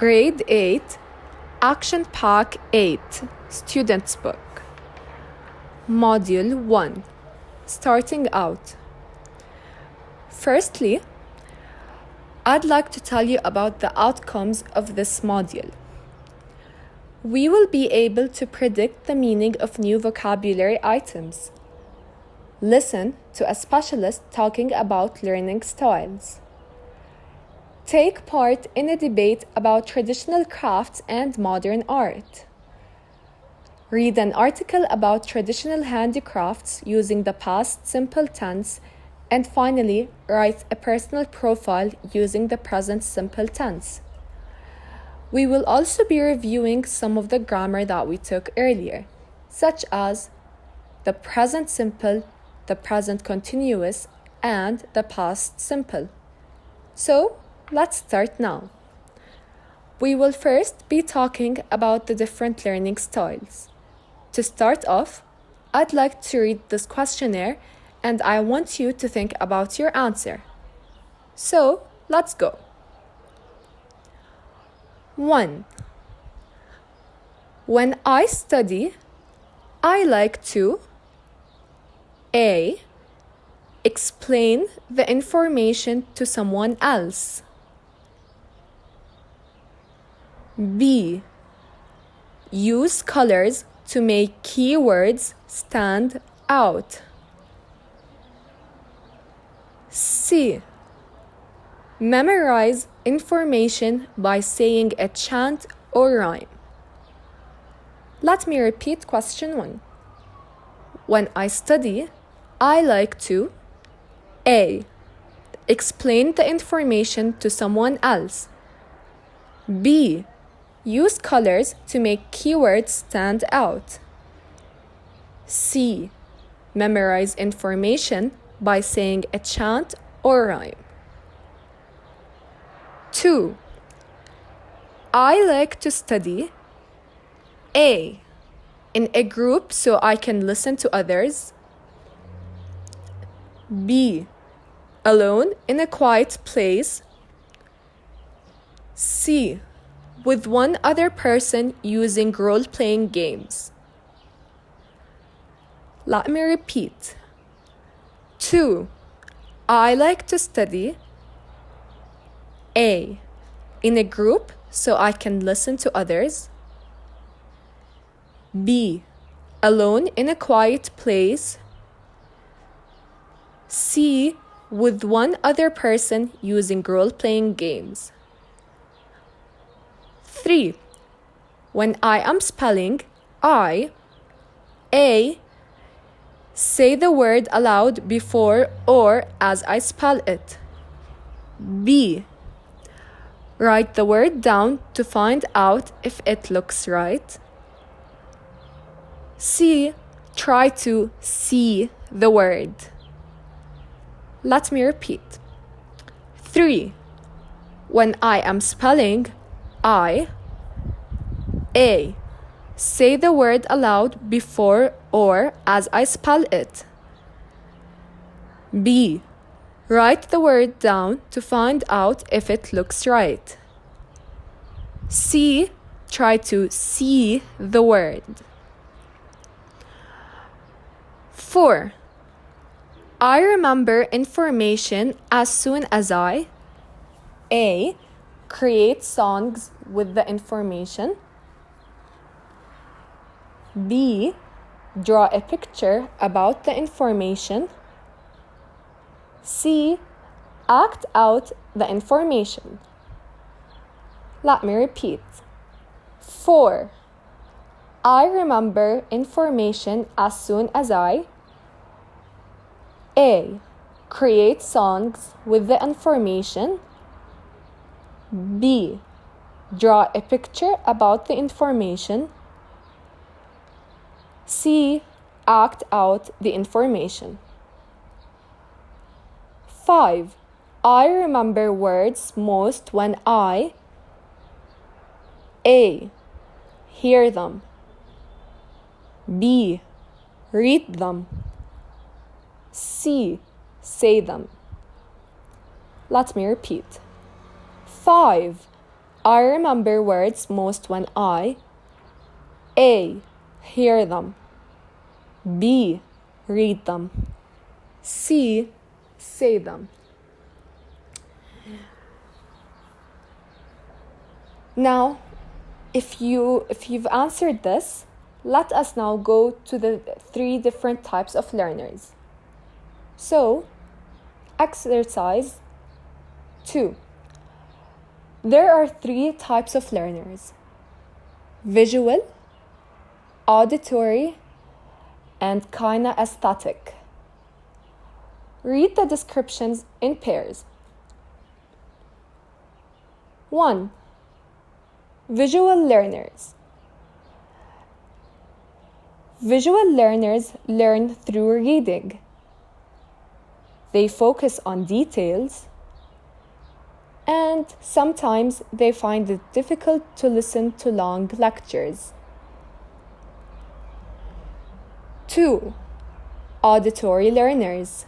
Grade 8, Action Pack 8, Student's Book. Module 1, Starting Out. Firstly, I'd like to tell you about the outcomes of this module. We will be able to predict the meaning of new vocabulary items. Listen to a specialist talking about learning styles. Take part in a debate about traditional crafts and modern art. Read an article about traditional handicrafts using the past simple tense, and finally, write a personal profile using the present simple tense. We will also be reviewing some of the grammar that we took earlier, such as the present simple, the present continuous, and the past simple. So, let's start now. We will first be talking about the different learning styles. To start off, I'd like to read this questionnaire and I want you to think about your answer. So, let's go. 1. When I study, I like to A. Explain the information to someone else. B. Use colors to make keywords stand out. C. Memorize information by saying a chant or rhyme. Let me repeat question 1. When I study, I like to A. Explain the information to someone else. B. Use colors to make keywords stand out. C. Memorize information by saying a chant or rhyme. 2. I like to study A. In a group so I can listen to others. B. Alone in a quiet place. C. With one other person using role-playing games. Let me repeat. 2. I like to study A. In a group so I can listen to others. B. Alone in a quiet place. C. With one other person using role-playing games. 3. When I am spelling, I A. Say the word aloud before or as I spell it. B. Write the word down to find out if it looks right. C. Try to see the word. Let me repeat. 3. When I am spelling, I A. Say the word aloud before or as I spell it. B. Write the word down to find out if it looks right. C. Try to see the word. 4. I remember information as soon as I A. Create songs with the information. B. Draw a picture about the information. C. Act out the information. Let me repeat. 4. I remember information as soon as I A. Create songs with the information. B. Draw a picture about the information. C. Act out the information. 5. I remember words most when I A. Hear them. B. Read them. C. Say them. Let me repeat. 5. I remember words most when I A. Hear them. B. Read them. C. Say them. Now, if you've answered this, let us now go to the 3 different types of learners. So, exercise 2. There are 3 types of learners: visual, auditory, and kinesthetic. Read the descriptions in pairs. 1. Visual learners. Visual learners learn through reading. They focus on details, and sometimes they find it difficult to listen to long lectures. 2. Auditory learners.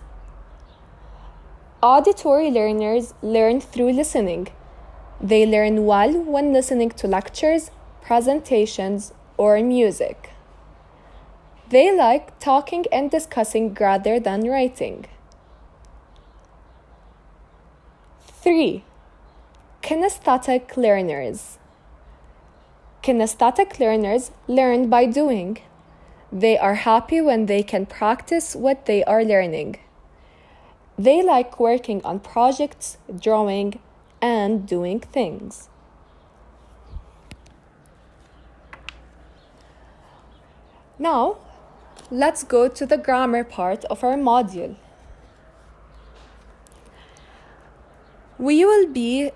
Auditory learners learn through listening. They learn well when listening to lectures, presentations, or music. They like talking and discussing rather than writing. 3. Kinesthetic learners. Kinesthetic learners learn by doing. They are happy when they can practice what they are learning. They like working on projects, drawing, and doing things. Now, let's go to the grammar part of our module. We will be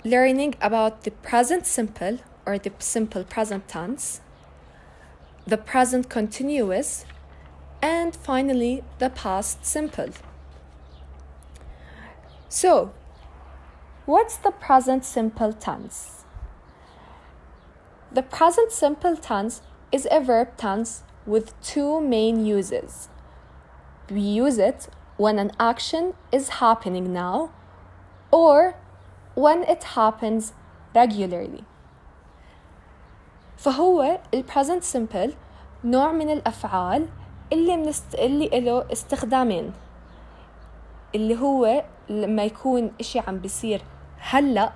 learning about the present simple or the simple present tense, the present continuous, and finally the past simple. So, what's the present simple tense? The present simple tense is a verb tense with 2 main uses. We use it when an action is happening now or when it happens regularly. فهو present simple نوع من الأفعال اللي له استخدامين، اللي هو لما يكون إشي عم بيصير هلأ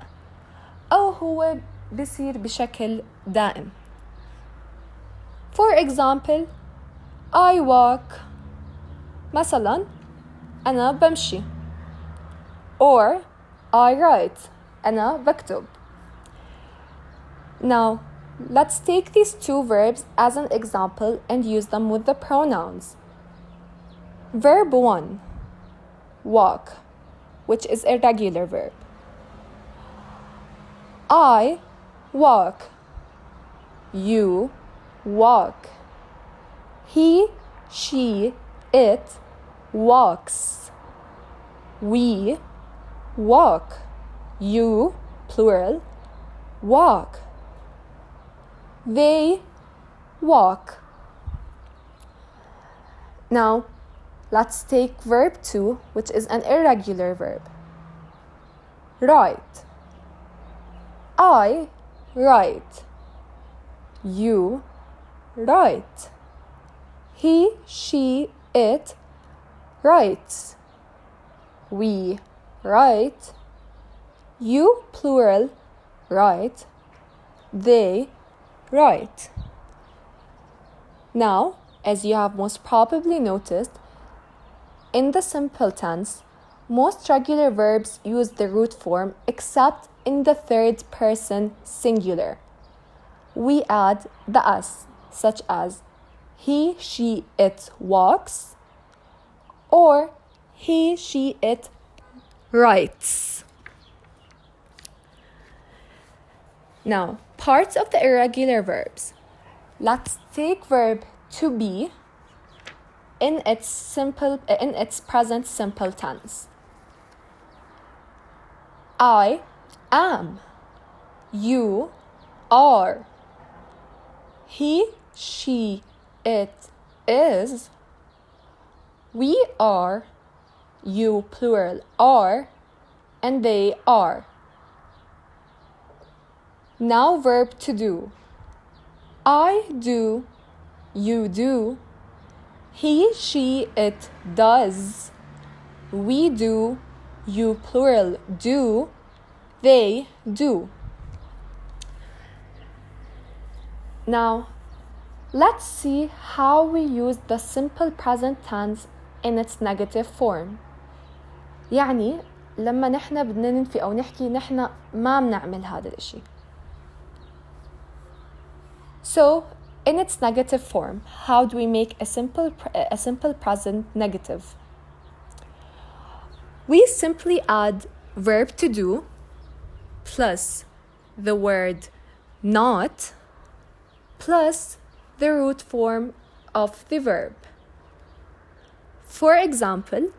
أو هو بيصير بشكل دائم. For example, I walk. مثلا أنا بمشي. Or I write. أنا بكتب. Now, let's take these 2 verbs as an example and use them with the pronouns. Verb 1, walk, which is a regular verb. I walk. You walk. He, she, it walks. We walk. You, plural, walk. They walk. Now, let's take verb 2, which is an irregular verb. Write. I write. You write. He, she, it writes. We write. You, plural, write. They write. Now, as you have most probably noticed, in the simple tense, most regular verbs use the root form except in the 3rd person singular. We add the s, such as he, she, it walks, or he, she, it writes. Now, parts of the irregular verbs. Let's take verb to be in its present simple tense. I am. You are. He, she, it is. We are. You, plural, are. And they are. Now verb to do. I do, you do. He, she, it does. We do, you plural do. They do. Now, let's see how we use the simple present tense in its negative form. يعني لما نحن بدنا ننفي أو نحكي نحن ما بنعمل هذا الشيء. So, in its negative form, how do we make a simple present negative? We simply add verb to do plus the word not plus the root form of the verb. For example,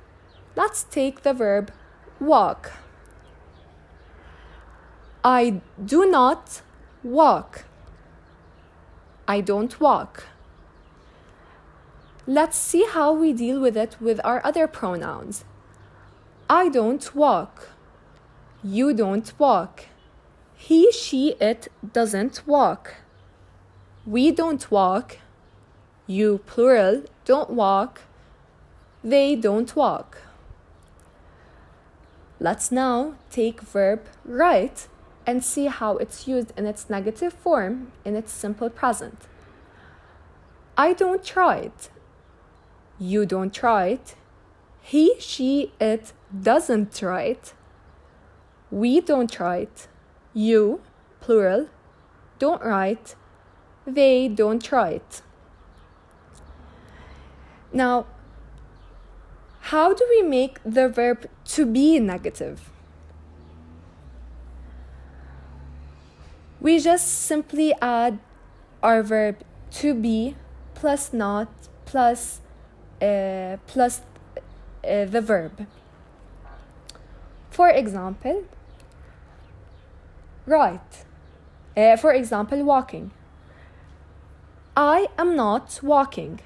let's take the verb walk. I do not walk. I don't walk. Let's see how we deal with it with our other pronouns. I don't walk. You don't walk. He, she, it doesn't walk. We don't walk. You, plural, don't walk. They don't walk. Let's now take verb write and see how it's used in its negative form in its simple present. I don't write. You don't write. He, she, it doesn't write. We don't write. You, plural, don't write. They don't write. Now, how do we make the verb to be negative? We just simply add our verb to be plus not plus the verb. For example, for example, walking. I am not walking.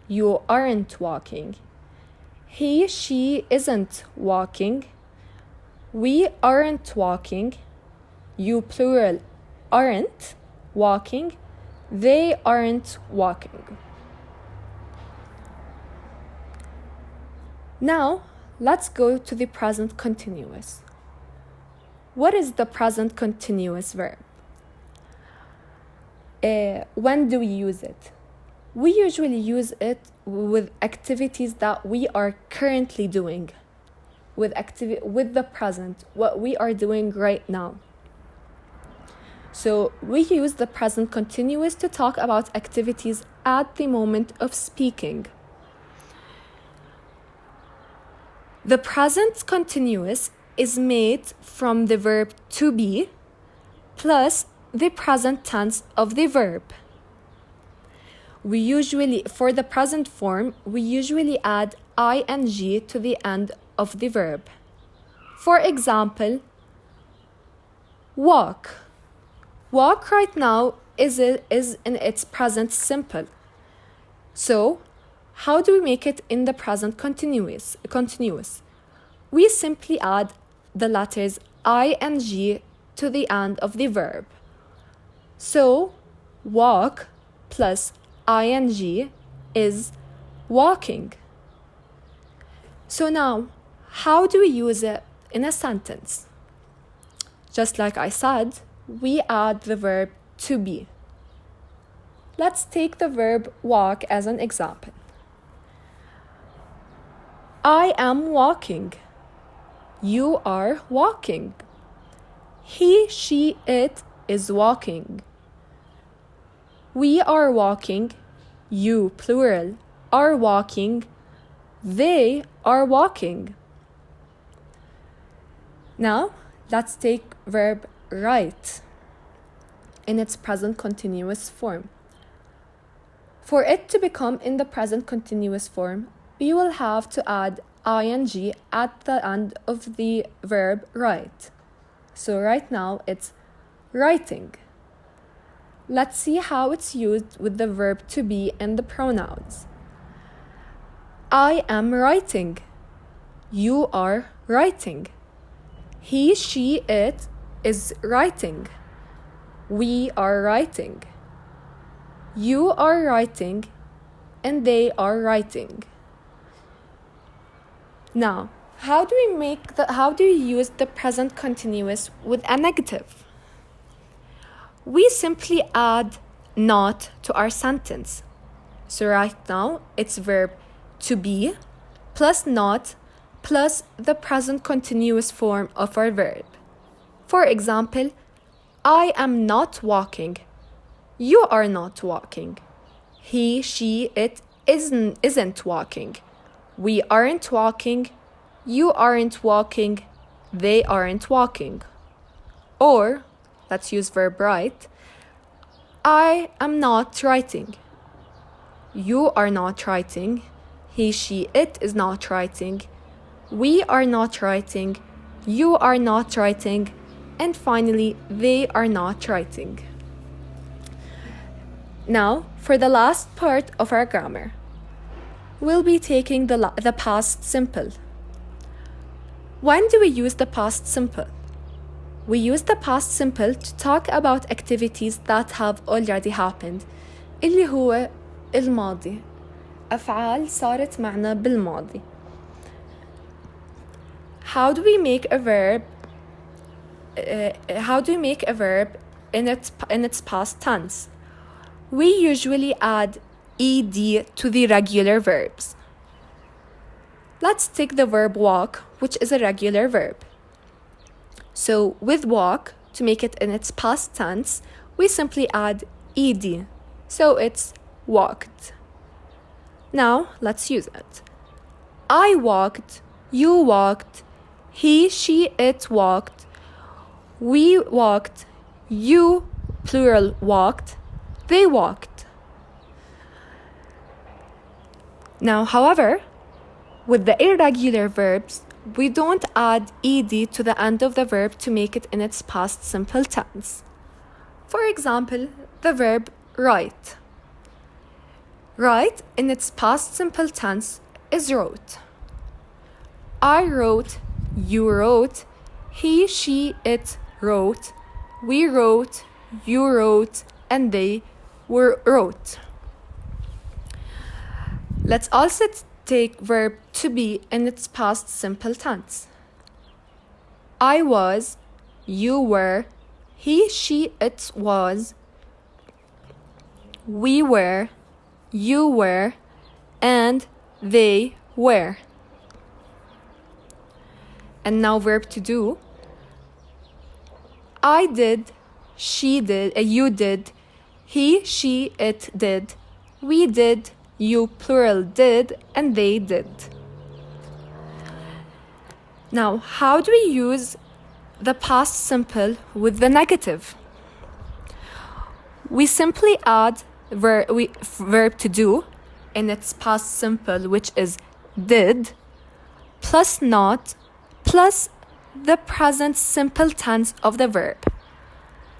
You aren't walking. He, she isn't walking. We aren't walking. You, plural, aren't walking. They aren't walking. Now, let's go to the present continuous. What is the present continuous verb? When do we use it? We usually use it with activities that we are currently doing, with the present, what we are doing right now. So we use the present continuous to talk about activities at the moment of speaking. The present continuous is made from the verb to be plus the present tense of the verb. For the present form, we usually add ing to the end of the verb. For example, walk. Walk right now is in its present simple. So, how do we make it in the present continuous? We simply add the letters ing to the end of the verb. So, walk plus ing is walking. So now, how do we use it in a sentence? Just like I said, we add the verb to be. Let's take the verb walk as an example. I am walking. You are walking. He, she, it is walking. We are walking. You, plural, are walking. They are walking. Now, let's take verb write in its present continuous form. For it to become in the present continuous form, we will have to add ing at the end of the verb write. So right now it's writing. Let's see how it's used with the verb to be and the pronouns. I am writing. You are writing. He, she, it is writing. We are writing. You are writing, and they are writing. Now, how do we use the present continuous with a negative? We simply add not to our sentence. So right now, it's verb to be plus not plus the present continuous form of our verb. For example, I am not walking. You are not walking. He, she, it isn't walking. We aren't walking. You aren't walking. They aren't walking. Or, let's use verb write. I am not writing. You are not writing. He, she, it is not writing. We are not writing. You are not writing. And finally, they are not writing. Now, for the last part of our grammar, we'll be taking the past simple. When do we use the past simple? We use the past simple to talk about activities that have already happened, اللي هو الماضي. أفعال صارت معنا بالماضي. How do we make a verb in its past tense? We usually add ed to the regular verbs. Let's take the verb walk, which is a regular verb. So with walk, to make it in its past tense, we simply add ed. So it's walked. Now let's use it. I walked, you walked, he, she, it walked, we walked, you, plural, walked, they walked. Now, however, with the irregular verbs, we don't add ed to the end of the verb to make it in its past simple tense. For example, the verb write. Write in its past simple tense is wrote. I wrote, you wrote, he, she, it wrote, we wrote, you wrote, and they wrote. Let's also take verb to be in its past simple tense. I was, you were, he, she, it was, we were, you were, and they were. And now verb to do. I did, she did, you did, he, she, it did, we did, you, plural, did, and they did. Now, how do we use the past simple with the negative? We simply add verb to do in its past simple, which is did, plus not, plus the present simple tense of the verb.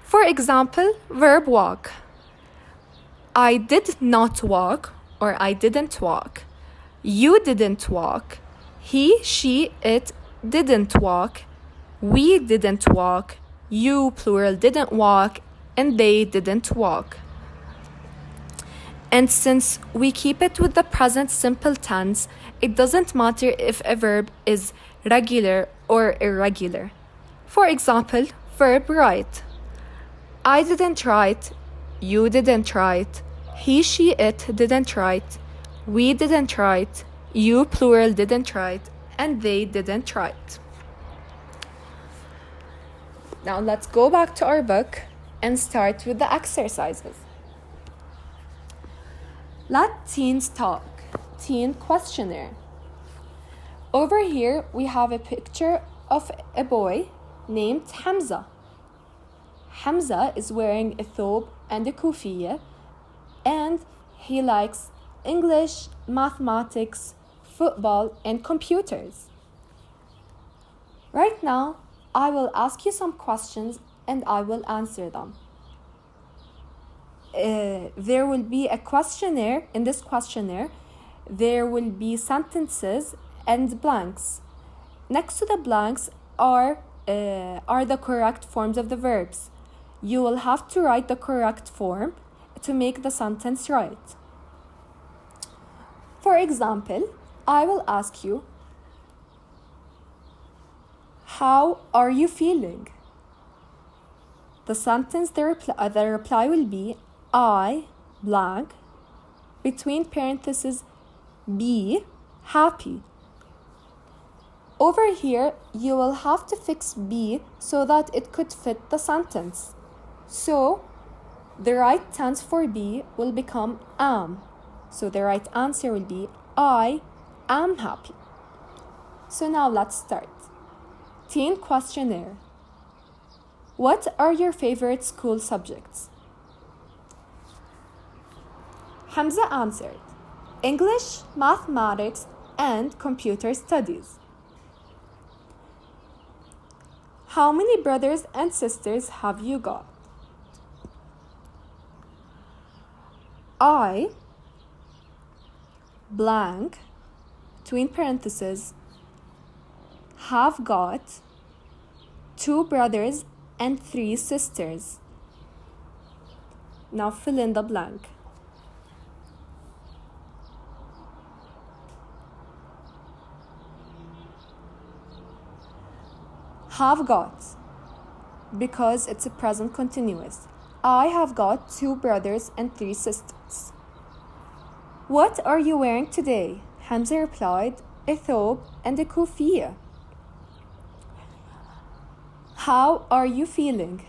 For example, verb walk. I did not walk, or I didn't walk. You didn't walk. He, she, it didn't walk. We didn't walk. You, plural, didn't walk. And they didn't walk. And since we keep it with the present simple tense, it doesn't matter if a verb is regular or irregular. For example, verb write. I didn't write. You didn't write. He, she, it didn't write. We didn't write. You, plural, didn't write. And they didn't write. Now let's go back to our book and start with the exercises. Let teens talk. Teen questionnaire. Over here we have a picture of a boy named Hamza. Hamza is wearing a thobe and a kufiya, and he likes English, mathematics, football, and computers. Right now, I will ask you some questions and I will answer them. There will be a questionnaire. In this questionnaire, there will be sentences and blanks. Next to the blanks are the correct forms of the verbs. you will have to write the correct form to make the sentence right. For example, I will ask you, how are you feeling? The sentence, the reply will be, I blank, between parentheses, be happy. Over here, you will have to fix be so that it could fit the sentence. So, the right tense for be will become am. So the right answer will be, I am happy. So now let's start. Teen questionnaire. What are your favorite school subjects? Hamza answered, English, mathematics, and computer studies. How many brothers and sisters have you got? I blank, between parentheses, have got 2 brothers and 3 sisters. Now fill in the blank. Have got, because it's a present continuous. I have got 2 brothers and 3 sisters. What are you wearing today? Hamza replied, a thobe and a kufiya. How are you feeling?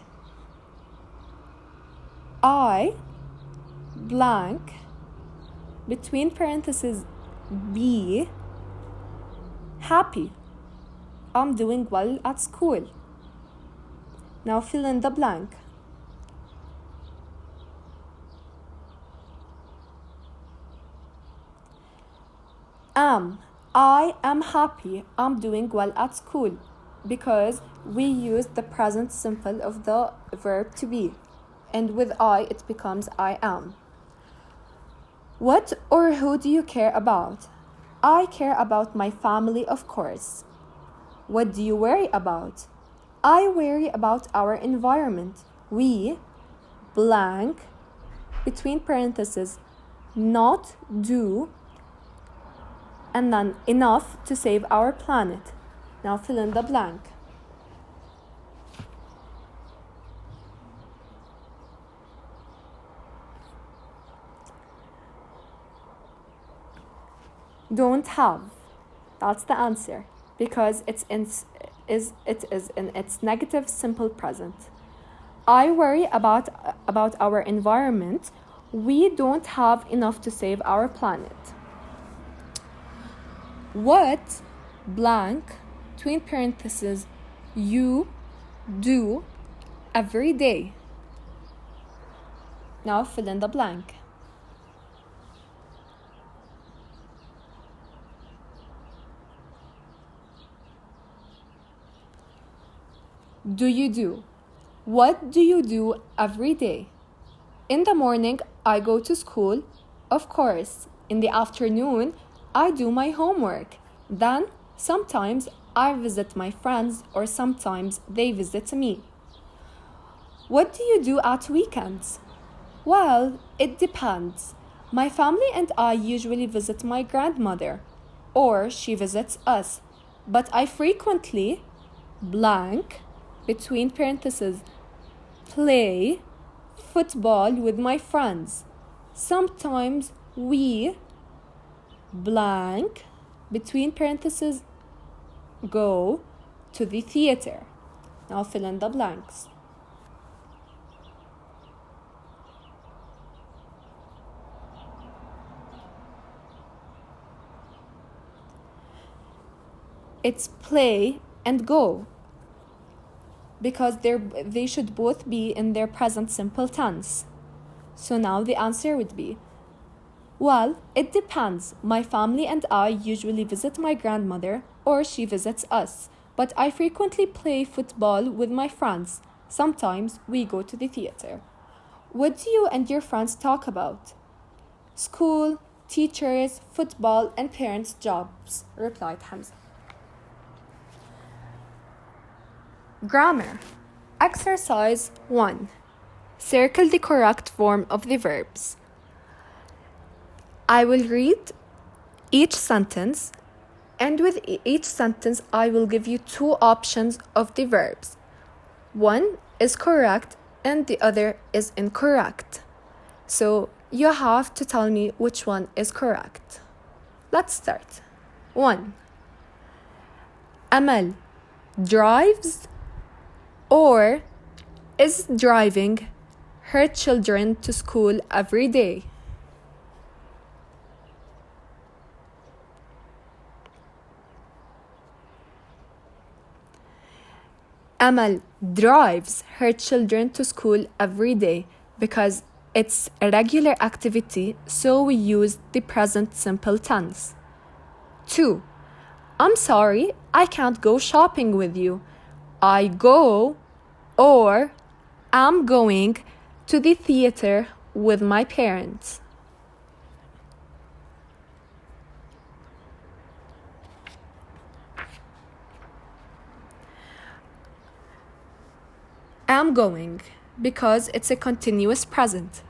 I blank, between parentheses, be happy. I'm doing well at school. Now fill in the blank. I am happy. I'm doing well at school, because we use the present simple of the verb to be, and with I it becomes I am. What or who do you care about? I care about my family, of course. What do you worry about? I worry about our environment. We blank, between parentheses, not do, and then enough to save our planet. Now fill in the blank. Don't have. That's the answer, because it is in its negative simple present. I worry about our environment. We don't have enough to save our planet. What blank, between parentheses, you do every day. Now fill in the blank. Do you do? What do you do every day? In the morning, I go to school, of course. In the afternoon, I do my homework. Then, sometimes I visit my friends, or sometimes they visit me. What do you do at weekends? Well, it depends. My family and I usually visit my grandmother, or she visits us. But I frequently blank, between parentheses, play football with my friends. Sometimes we blank, between parentheses, go to the theater. Now fill in the blanks. It's play and go, because they should both be in their present simple tense. So now the answer would be, well, it depends. My family and I usually visit my grandmother, or she visits us. But I frequently play football with my friends. Sometimes we go to the theater. What do you and your friends talk about? School, teachers, football, and parents' jobs, replied Hamza. Grammar. Exercise 1. Circle the correct form of the verbs. I will read each sentence, and with each sentence I will give you two options of the verbs. One is correct and the other is incorrect. So you have to tell me which one is correct. Let's start. 1. Amal drives or is driving her children to school every day. Amal drives her children to school every day because it's a regular activity, so we use the present simple tense. 2. I'm sorry, I can't go shopping with you. I go or am going to the theater with my parents. Am going because it's a continuous present.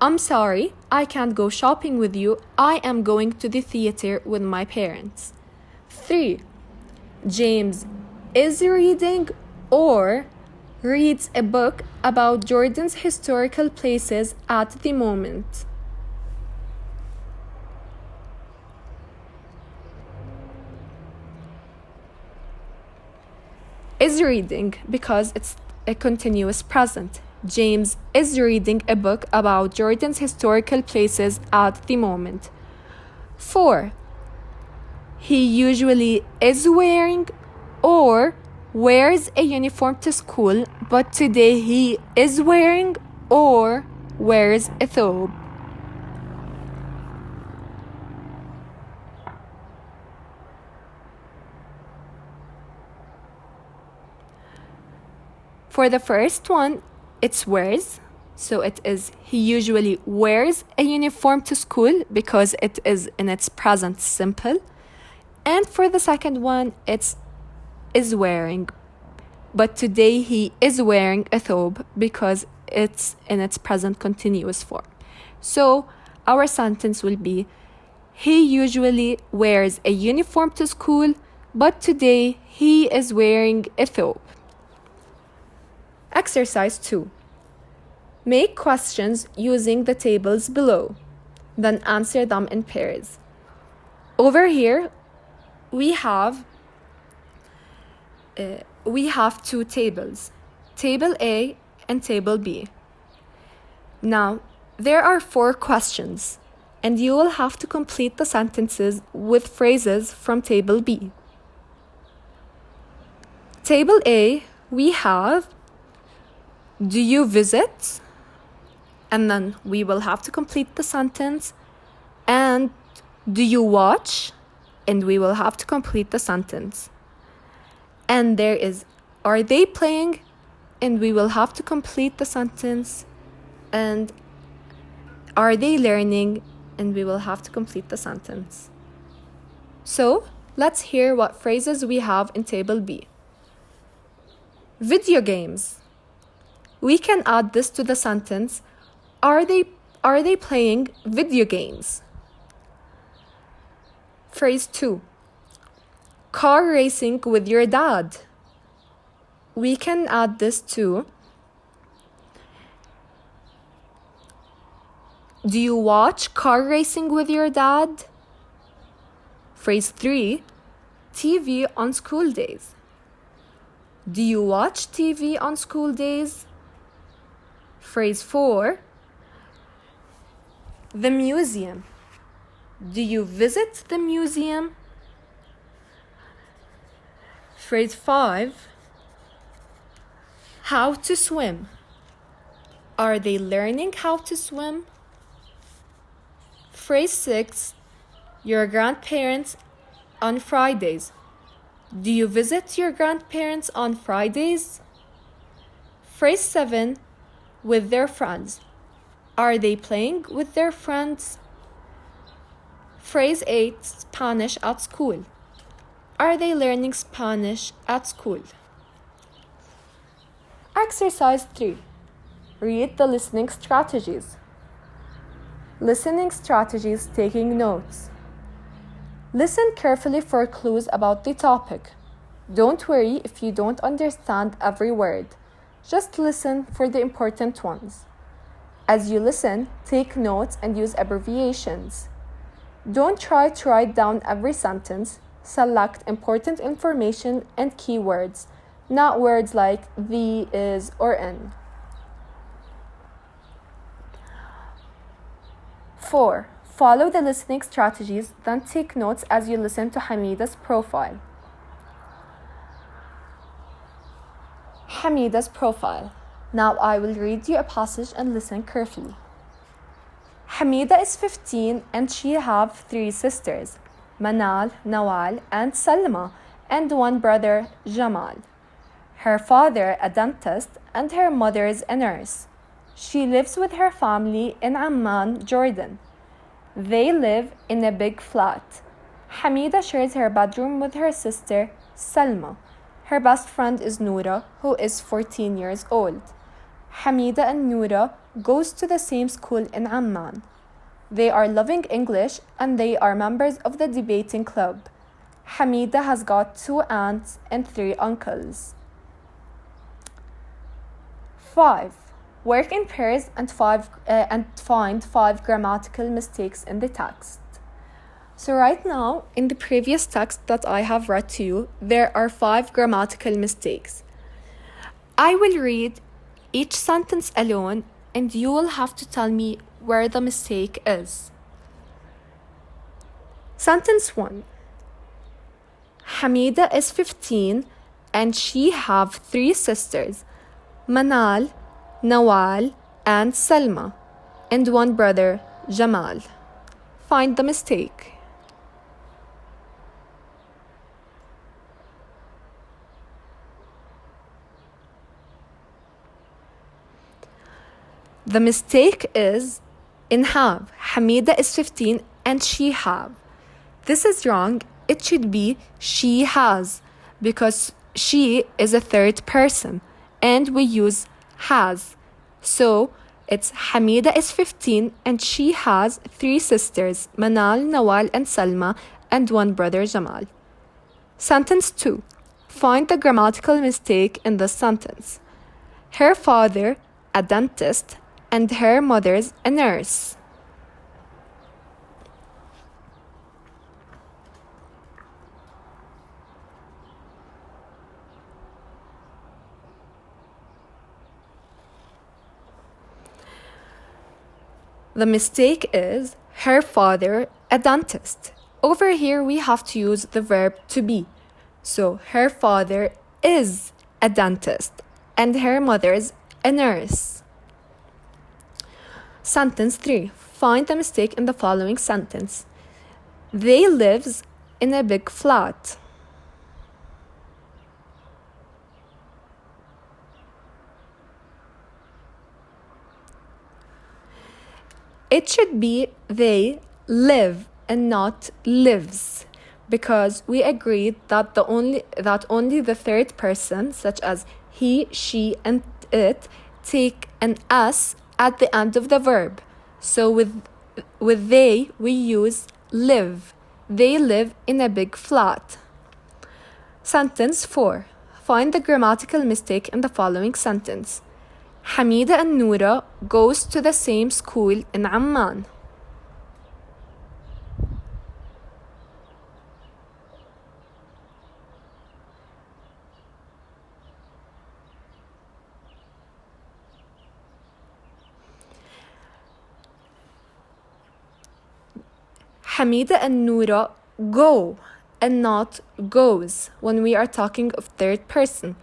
I'm sorry, I can't go shopping with you. I am going to the theater with my parents. 3. James is reading or reads a book about Jordan's historical places at the moment. Is reading because it's a continuous present. James is reading a book about Jordan's historical places at the moment. 4. He usually is wearing or wears a uniform to school, but today he is wearing or wears a thobe. For the first one, it's wears. So it is he usually wears a uniform to school because it is in its present simple. And for the second one, it's is wearing. But today he is wearing a thobe because it's in its present continuous form. So our sentence will be, he usually wears a uniform to school, but today he is wearing a thobe. Exercise 2. Make questions using the tables below, then answer them in pairs. Over here, we have two tables, Table A and Table B. Now, there are 4 questions, and you will have to complete the sentences with phrases from Table B. Table A, we have, do you visit? And then we will have to complete the sentence. And do you watch? And we will have to complete the sentence. And there is, are they playing? And we will have to complete the sentence. And are they learning? And we will have to complete the sentence. So let's hear what phrases we have in Table B. Video games. We can add this to the sentence. Are they playing video games? Phrase 2. Car racing with your dad. We can add this to, do you watch car racing with your dad? Phrase 3. TV on school days. Do you watch TV on school days? Phrase 4. The museum. Do you visit the museum? Phrase 5. How to swim. Are they learning how to swim? Phrase 6. Your grandparents on Fridays. Do you visit your grandparents on Fridays? Phrase 7. With their friends. Are they playing with their friends? Phrase 8. Spanish at school. Are they learning Spanish at school? Exercise 3. Read the listening strategies. Listening strategies, taking notes. Listen carefully for clues about the topic. Don't worry if you don't understand every word. Just listen for the important ones. As you listen, take notes and use abbreviations. Don't try to write down every sentence. Select important information and keywords, not words like the, is, or in. 4. Follow the listening strategies, then take notes as you listen to Hamida's profile. Hamida's profile. Now I will read you a passage and listen carefully. Hamida is 15 and she have 3 sisters, Manal, Nawal, and Salma, and one brother, Jamal. Her father a dentist and her mother is a nurse. She lives with her family in Amman, Jordan. They live in a big flat. Hamida shares her bedroom with her sister, Salma. Her best friend is Noura, who is 14 years old. Hamida and Noura goes to the same school in Amman. They are loving English and they are members of the debating club. Hamida has got 2 aunts and 3 uncles. 5. Work in pairs and find 5 grammatical mistakes in the text. So right now, in the previous text that I have read to you, there are 5 grammatical mistakes. I will read each sentence alone and you will have to tell me where the mistake is. Sentence 1. Hamida is 15 and she have 3 sisters, Manal, Nawal, and Salma, and one brother, Jamal. Find the mistake. The mistake is in have. Hamida is 15 and she have. This is wrong. It should be she has because she is a third person and we use has. So it's Hamida is 15 and she has 3 sisters, Manal, Nawal, and Salma, and one brother, Jamal. Sentence 2. Find the grammatical mistake in the sentence. Her father, a dentist, and her mother's a nurse. The mistake is her father, a dentist. Over here we have to use the verb to be. So her father is a dentist and her mother's a nurse. Sentence 3. Find the mistake in the following sentence. They lives in a big flat. It should be they live and not lives because we agreed that only the third person, such as he, she, and it, take an s at the end of the verb. So with they, we use live. They live in a big flat. Sentence 4. Find the grammatical mistake in the following sentence. Hamida and Noura goes to the same school in Amman. Hamida and Noura go and not goes when we are talking of third person.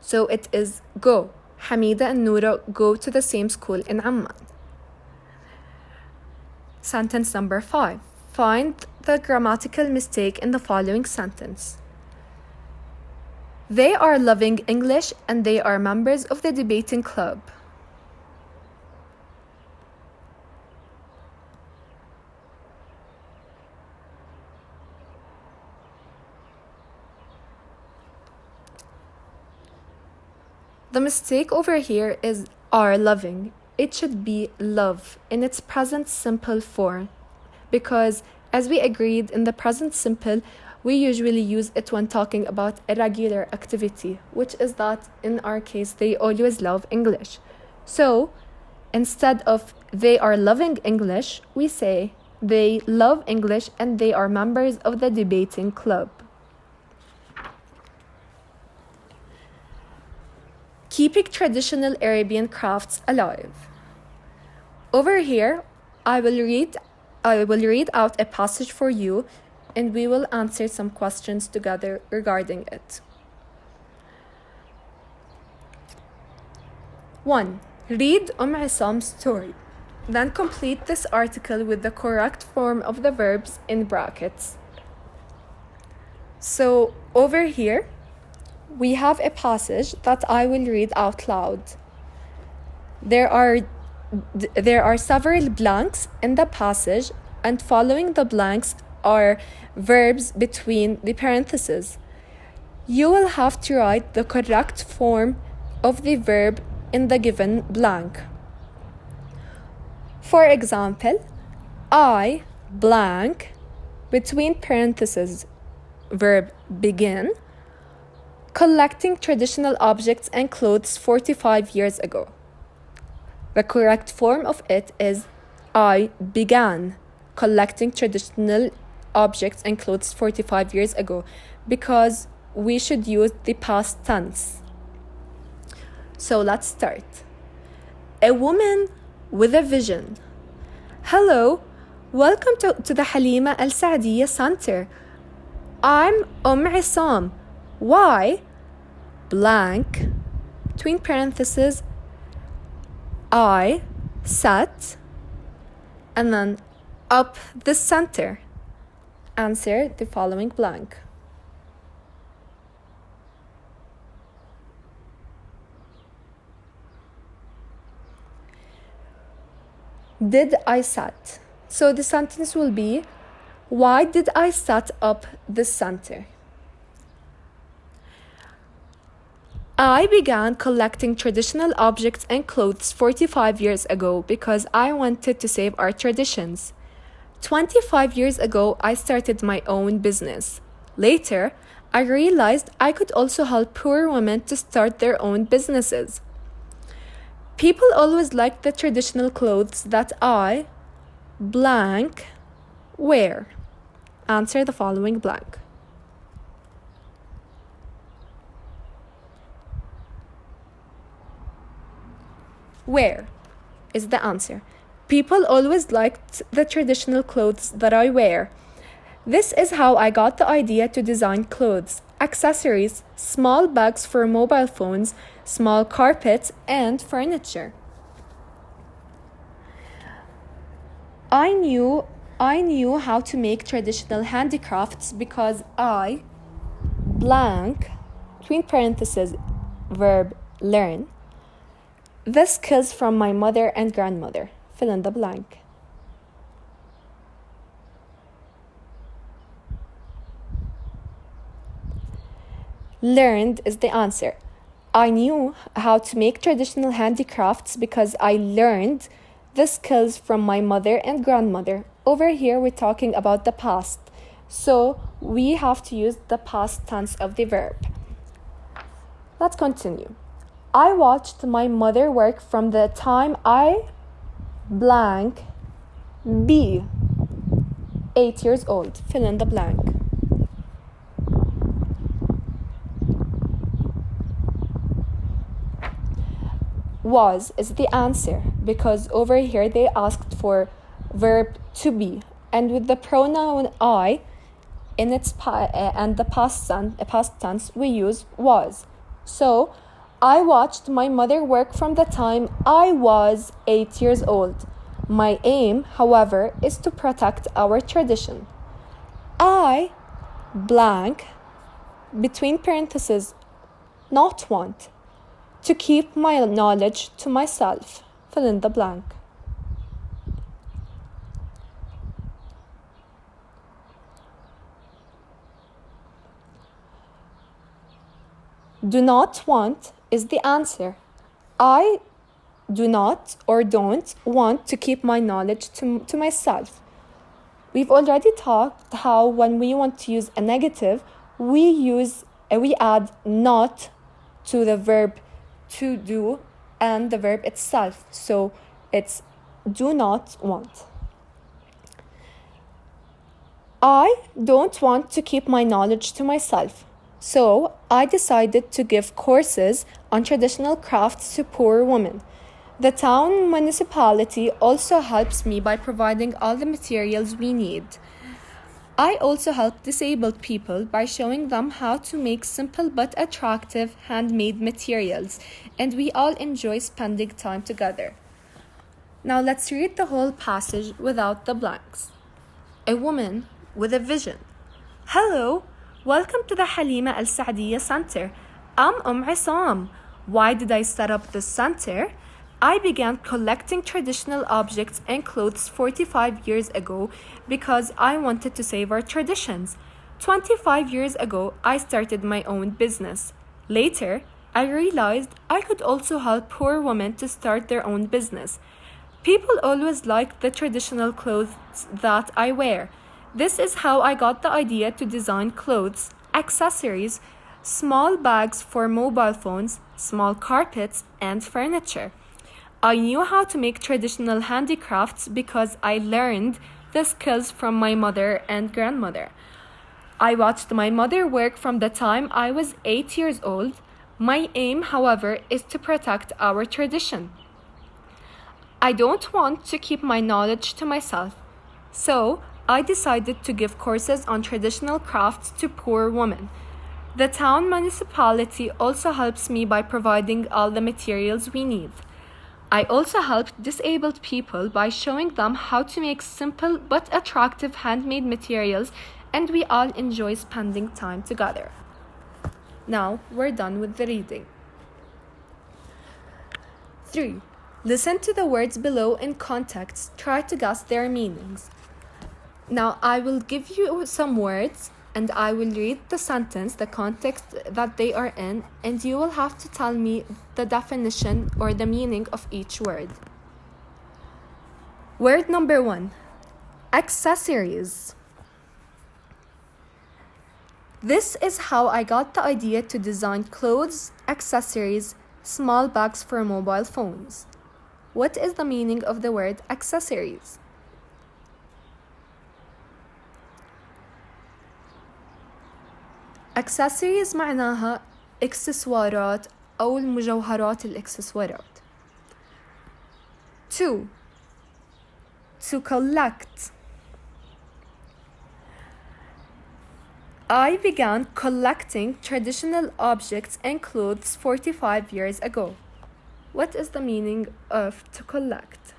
So it is go. Hamida and Noura go to the same school in Amman. Sentence number 5. Find the grammatical mistake in the following sentence. They are loving English and they are members of the debating club. The The mistake over here is are loving. It should be love in its present simple form, because as we agreed in the present simple, we usually use it when talking about a regular activity, which is that in our case, they always love English. So instead of they are loving English, we say they love English and they are members of the debating club. Keeping traditional Arabian crafts alive. Over here, I will read out a passage for you, and we will answer some questions together regarding it. 1. Read Issam's story. Then complete this article with the correct form of the verbs in brackets. So over here, we have a passage that I will read out loud. There are several blanks in the passage, and following the blanks are verbs between the parentheses. You will have to write the correct form of the verb in the given blank. For example, I blank between parentheses verb begin collecting traditional objects and clothes 45 years ago. The correct form of it is I began collecting traditional objects and clothes 45 years ago, because we should use the past tense. So let's start. A woman with a vision. Hello, welcome to the Halima Al Saadiyya Center. I'm Issam. Why? Blank between parentheses I sat and then up the center. Answer the following blank. Did I sat? So the sentence will be, why did I set up the center? I began collecting traditional objects and clothes 45 years ago because I wanted to save our traditions. 25 years ago, I started my own business. Later, I realized I could also help poor women to start their own businesses. People always liked the traditional clothes that I blank wear. Answer the following blank. Where is the answer. People always liked the traditional clothes that I wear. This is how I got the idea to design clothes, accessories, small bags for mobile phones, small carpets, and furniture. I knew how to make traditional handicrafts because I blank between parentheses verb learn the skills from my mother and grandmother. Fill in the blank. Learned is the answer. I knew how to make traditional handicrafts because I learned the skills from my mother and grandmother. Over here, we're talking about the past. So we have to use the past tense of the verb. Let's continue. I watched my mother work from the time I blank be 8 years old. Fill in the blank. Was is the answer because over here they asked for verb to be, and with the pronoun I in its and the past tense we use was. So I watched my mother work from the time I was 8 years old. My aim, however, is to protect our tradition. I blank between parentheses not want to keep my knowledge to myself. Fill in the blank. Do not want is the answer. I do not or don't want to keep my knowledge to myself. We've already talked how when we want to use a negative, we add not to the verb to do and the verb itself. So it's do not want. I don't want to keep my knowledge to myself. So I decided to give courses on traditional crafts to poor women. The town municipality also helps me by providing all the materials we need. I also help disabled people by showing them how to make simple but attractive handmade materials, and we all enjoy spending time together. Now let's read the whole passage without the blanks. A woman with a vision. Hello, welcome to the Halima Al Saadiyya Center. I'm Isam. Why did I set up this center? I began collecting traditional objects and clothes 45 years ago because I wanted to save our traditions. 25 years ago, I started my own business. Later, I realized I could also help poor women to start their own business. People always like the traditional clothes that I wear. This is how I got the idea to design clothes, accessories, small bags for mobile phones, small carpets, and furniture. I knew how to make traditional handicrafts because I learned the skills from my mother and grandmother. I watched my mother work from the time I was 8 years old. My aim, however, is to protect our tradition. I don't want to keep my knowledge to myself, so I decided to give courses on traditional crafts to poor women. The town municipality also helps me by providing all the materials we need. I also helped disabled people by showing them how to make simple but attractive handmade materials, and we all enjoy spending time together. Now we're done with the reading. 3. Listen to the words below in context. Try to guess their meanings. Now I will give you some words and I will read the sentence, the context that they are in, and you will have to tell me the definition or the meaning of each word. Word number 1, accessories. This is how I got the idea to design clothes, accessories, small bags for mobile phones. What is the meaning of the word accessories? accessories معناها إكسسوارات أو المجوهرات الإكسسوارات. 2. To collect. I began collecting traditional objects and clothes 45 years ago. What is the meaning of to collect?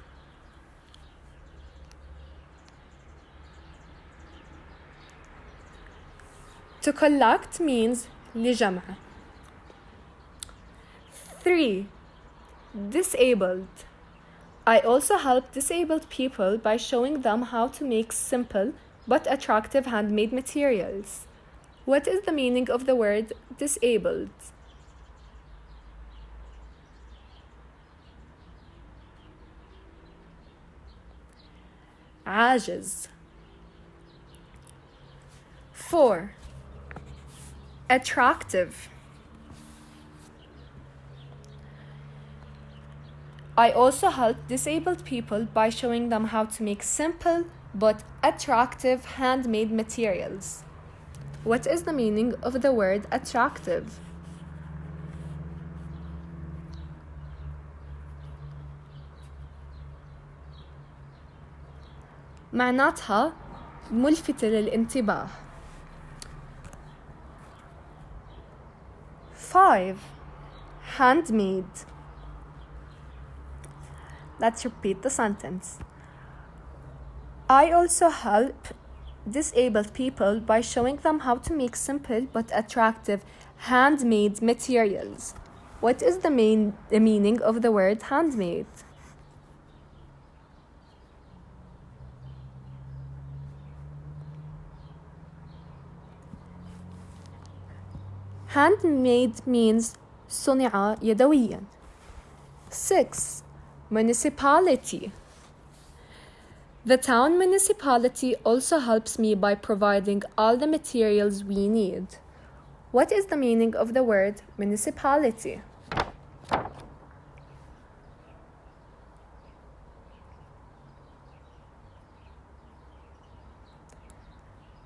To collect means لجمع. 3. Disabled. I also help disabled people by showing them how to make simple but attractive handmade materials. What is the meaning of the word disabled? عاجز. 4. Attractive. I also help disabled people by showing them how to make simple but attractive handmade materials. What is the meaning of the word attractive? معناتها ملفتة للانتباه. 5. Handmade. Let's repeat the sentence. I also help disabled people by showing them how to make simple but attractive handmade materials. What is the meaning of the word handmade? Handmade means صنع يدويا. 6. Municipality. The town municipality also helps me by providing all the materials we need. What is the meaning of the word municipality?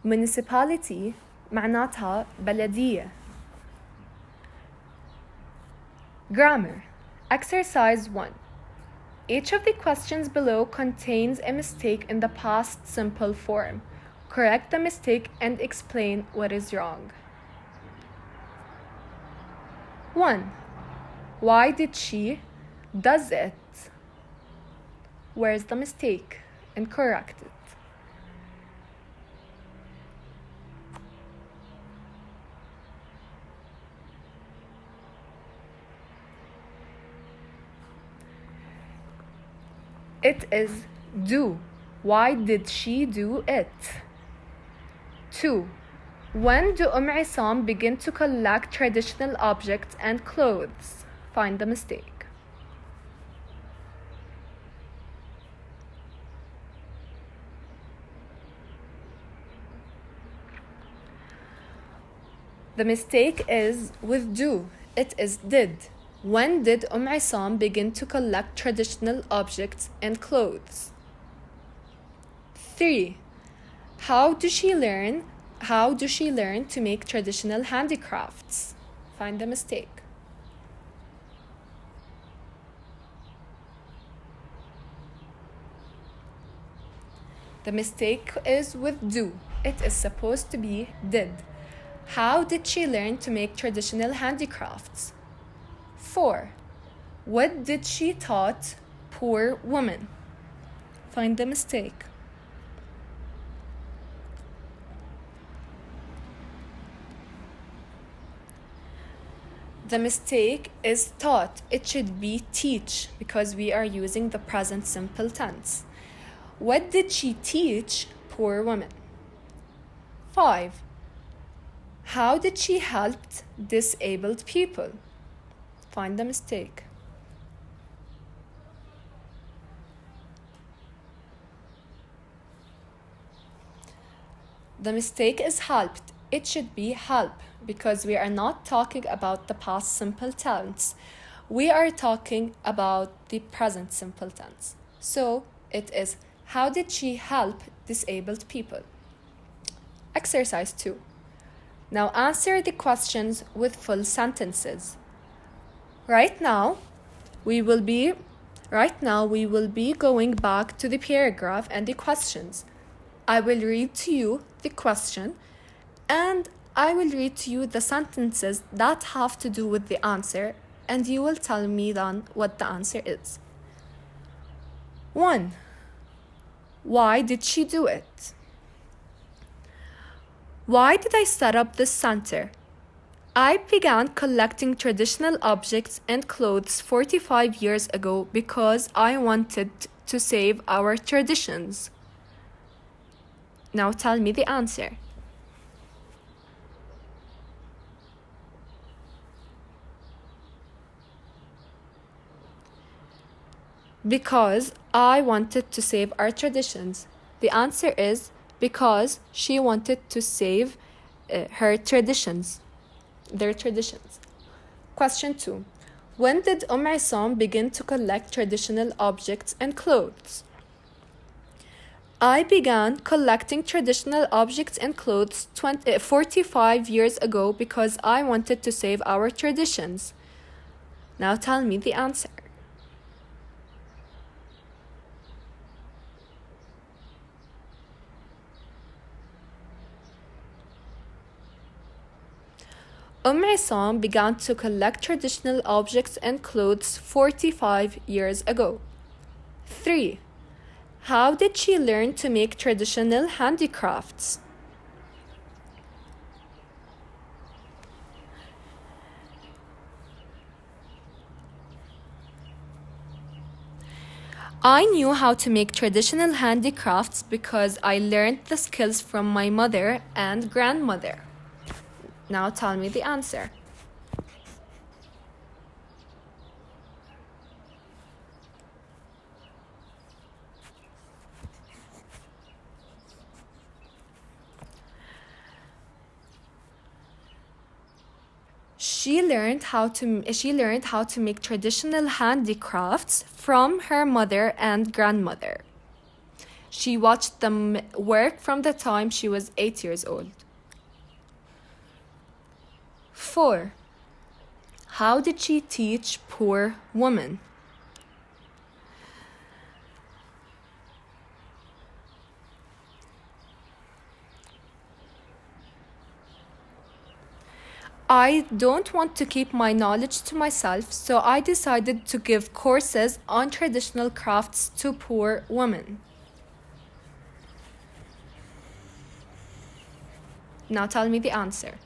municipality معناتها بلدية. Grammar. Exercise 1. Each of the questions below contains a mistake in the past simple form. Correct the mistake and explain what is wrong. 1. Why did she does it? Where's the mistake? And correct it. It is do. Why did she do it? 2. When do Isam begin to collect traditional objects and clothes? Find the mistake. The mistake is with do. It is did. When did Isam begin to collect traditional objects and clothes? 3. How does she learn to make traditional handicrafts? Find the mistake. The mistake is with do. It is supposed to be did. How did she learn to make traditional handicrafts? 4. What did she taught poor women? Find the mistake. The mistake is taught. It should be teach because we are using the present simple tense. What did she teach poor women? 5. How did she help disabled people? Find the mistake. The mistake is helped. It should be help because we are not talking about the past simple tense. We are talking about the present simple tense. So it is how did she help disabled people? Exercise 2. Now answer the questions with full sentences. Right now, we will be going back to the paragraph and the questions. I will read to you the question and I will read to you the sentences that have to do with the answer and you will tell me then what the answer is. 1. Why did she do it? Why did I set up this center? I began collecting traditional objects and clothes 45 years ago because I wanted to save our traditions. Now tell me the answer. Because I wanted to save our traditions. The answer is because she wanted to save their traditions. Question 2. When did Isam begin to collect traditional objects and clothes? I began collecting traditional objects and clothes 45 years ago because I wanted to save our traditions. Now tell me the answer. Isam began to collect traditional objects and clothes 45 years ago. 3. How did she learn to make traditional handicrafts? I knew how to make traditional handicrafts because I learned the skills from my mother and grandmother. Now tell me the answer. She learned how to make traditional handicrafts from her mother and grandmother. She watched them work from the time she was 8 years old. 4. How did she teach poor women? I don't want to keep my knowledge to myself, so I decided to give courses on traditional crafts to poor women. Now tell me the answer.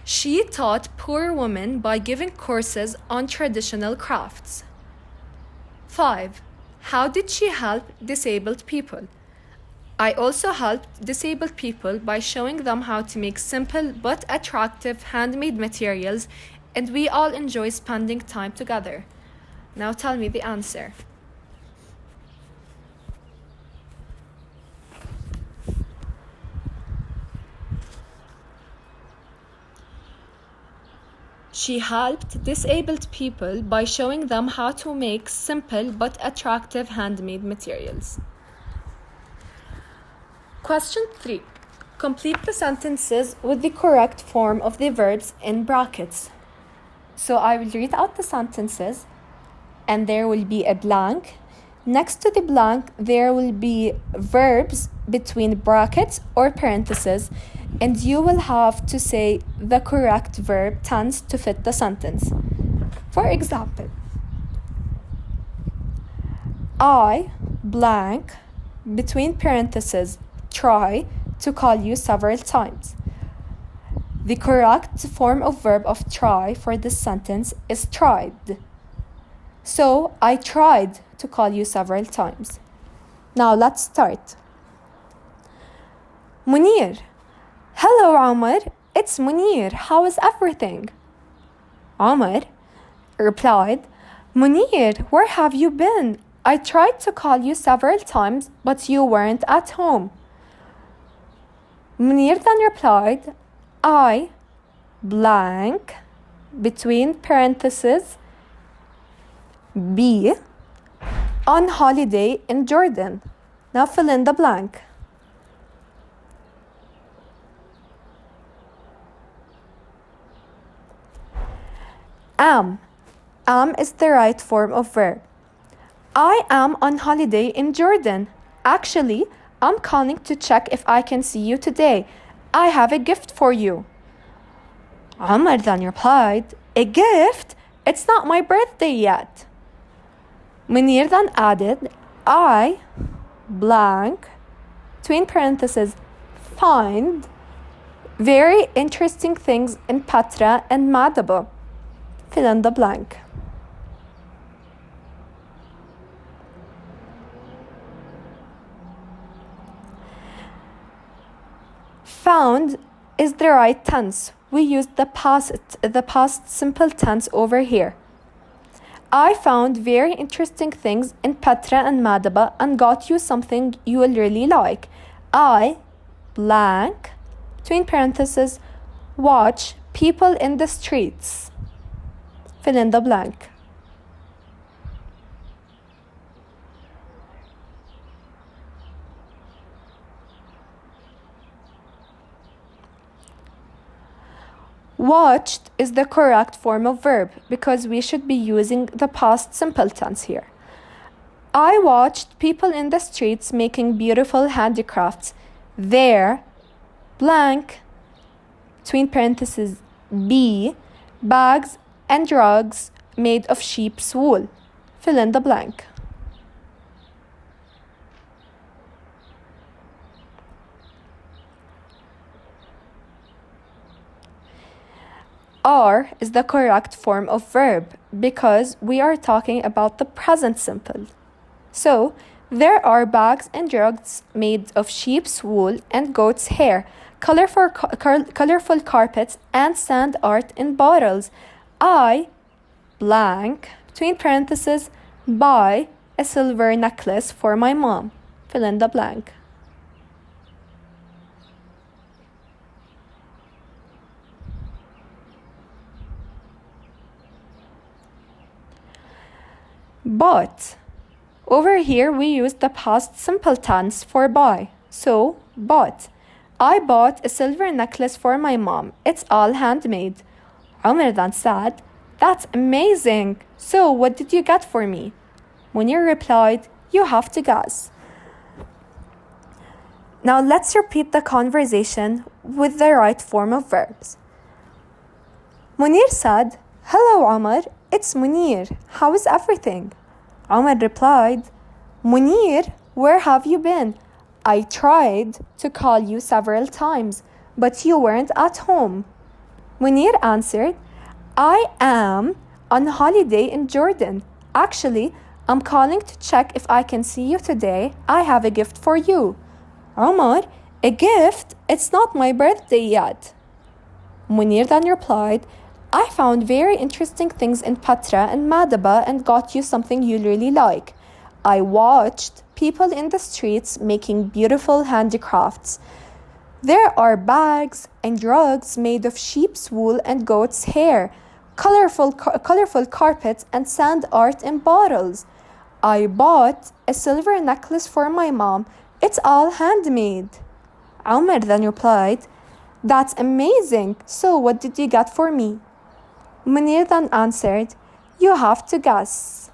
She taught poor women by giving courses on traditional crafts. 5. How did she help disabled people? I also helped disabled people by showing them how to make simple but attractive handmade materials, and we all enjoy spending time together. Now tell me the answer. She helped disabled people by showing them how to make simple but attractive handmade materials. Question 3. Complete the sentences with the correct form of the verbs in brackets. So I will read out the sentences and there will be a blank. Next to the blank, there will be verbs between brackets or parentheses, and you will have to say the correct verb tense to fit the sentence. For example, I blank between parentheses try to call you several times. The correct form of verb of try for this sentence is tried. So I tried to call you several times. Now let's start. Munir. Hello, Omar. It's Munir. How is everything? Omar replied, Munir, where have you been? I tried to call you several times, but you weren't at home. Munir then replied, I blank between parentheses be on holiday in Jordan. Now fill in the blank. Am is the right form of verb. I am on holiday in Jordan. Actually, I'm calling to check if I can see you today. I have a gift for you. Omar then replied, a gift? It's not my birthday yet. Munir then added, I blank between parentheses find very interesting things in Petra and Madaba. Fill in the blank. Found is the right tense. We use the past simple tense over here. I found very interesting things in Petra and Madaba and got you something you will really like. I blank between parentheses watch people in the streets. Fill in the blank. Watched is the correct form of verb because we should be using the past simple tense here. I watched people in the streets making beautiful handicrafts. Their blank between parentheses be bags and rugs made of sheep's wool. Fill in the blank. Are is the correct form of verb because we are talking about the present simple. So, there are bags and rugs made of sheep's wool and goat's hair, colorful carpets and sand art in bottles. I blank between parentheses buy a silver necklace for my mom. fill in the blank. Bought. Over here we use the past simple tense for buy. So, bought. I bought a silver necklace for my mom. It's all handmade. Umar then said, that's amazing. So, what did you get for me? Munir replied, you have to guess. Now let's repeat the conversation with the right form of verbs. Munir said, hello Umar, it's Munir. How is everything? Umar replied, Munir, where have you been? I tried to call you several times, but you weren't at home. Munir answered, I am on holiday in Jordan. Actually, I'm calling to check if I can see you today. I have a gift for you. Umar, a gift? It's not my birthday yet. Munir then replied, I found very interesting things in Patra and Madaba and got you something you really like. I watched people in the streets making beautiful handicrafts. There are bags and rugs made of sheep's wool and goat's hair, colorful carpets and sand art in bottles. I bought a silver necklace for my mom. It's all handmade. Umar then replied, that's amazing. So what did you get for me? Munir then answered, you have to guess.